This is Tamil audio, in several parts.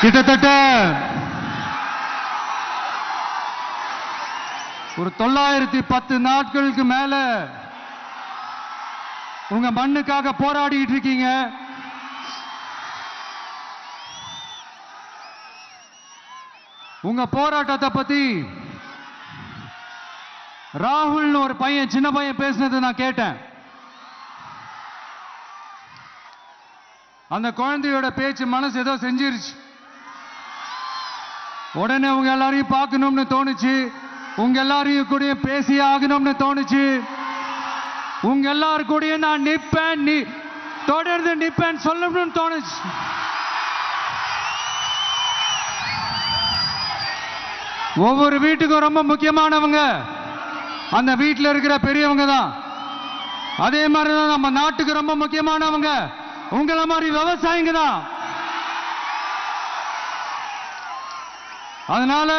கிட்டத்தட்ட ஒரு 910 நாட்களுக்கு மேல உங்க மண்ணுக்காக போராடிட்டு இருக்கீங்க. உங்க போராட்டத்தை பத்தி ராகுல் ஒரு பையன், சின்ன பையன் பேசினதை நான் கேட்டேன். அந்த குழந்தையோட பேச்சு மனசு ஏதோ செஞ்சிருச்சு. உடனே உங்க எல்லாரையும் பார்க்கணும்னு தோணுச்சு, உங்க எல்லாரையும் கூட பேசி ஆகணும்னு தோணுச்சு, உங்க எல்லாரும் கூட நான் நிப்பேன், தொடர்ந்து நிப்பேன் சொல்லணும்னு தோணுச்சு. ஒவ்வொரு வீட்டுக்கும் ரொம்ப முக்கியமானவங்க அந்த வீட்டில் இருக்கிற பெரியவங்க தான். அதே மாதிரிதான் நம்ம நாட்டுக்கு ரொம்ப முக்கியமானவங்க உங்களை மாதிரி விவசாயிங்க தான். அதனால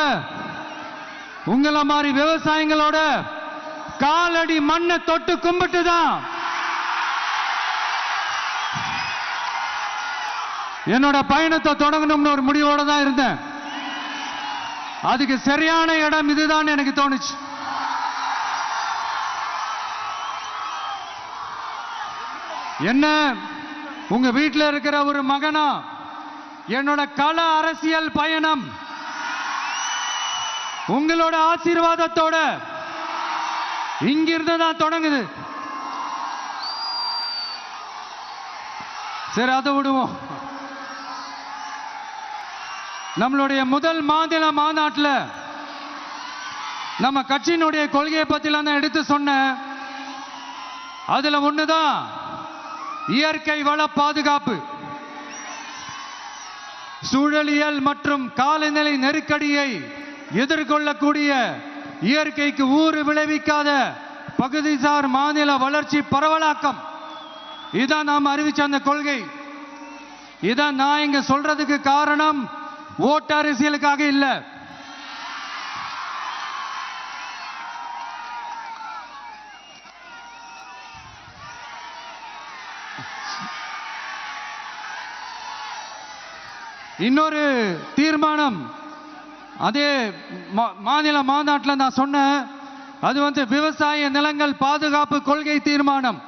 உங்களை மாதிரி விவசாயிகளோட காலடி மண்ணை தொட்டு கும்பிட்டு தான் என்னோட பயணத்தை தொடங்கணும்னு ஒரு முடிவோட தான் இருந்தேன். அதுக்கு சரியான இடம் இதுதான் எனக்கு தோணுச்சு. என்ன உங்க வீட்டில் இருக்கிற ஒரு மகனா என்னோட கள அரசியல் பயணம் உங்களோட ஆசீர்வாதத்தோட இங்கிருந்து தான் தொடங்குது. சரி, அதை விடுவோம். நம்மளுடைய முதல் மாநில மாநாட்டில் நம்ம கட்சியினுடைய கொள்கையை பத்திலாம் தான் எடுத்து சொன்னேன். அதுல ஒண்ணுதான் இயற்கை வள பாதுகாப்பு. சூழலியல் மற்றும் காலநிலை நெருக்கடியை எதிர்கொள்ளக்கூடிய இயற்கைக்கு ஊறு விளைவிக்காத பகுதிசார் மாநில வளர்ச்சி பரவலாக்கம். இதான் நாம் அறிவிச்ச அந்த கொள்கை. இதான் நான் இங்க சொல்றதுக்கு காரணம் ஓட்டு அரசியலுக்காக இல்ல. இன்னொரு தீர்மானம் அதே மாநில மாநாட்டில் நான் சொன்னேன். அது விவசாய நிலங்கள் பாதுகாப்பு கொள்கை தீர்மானம்.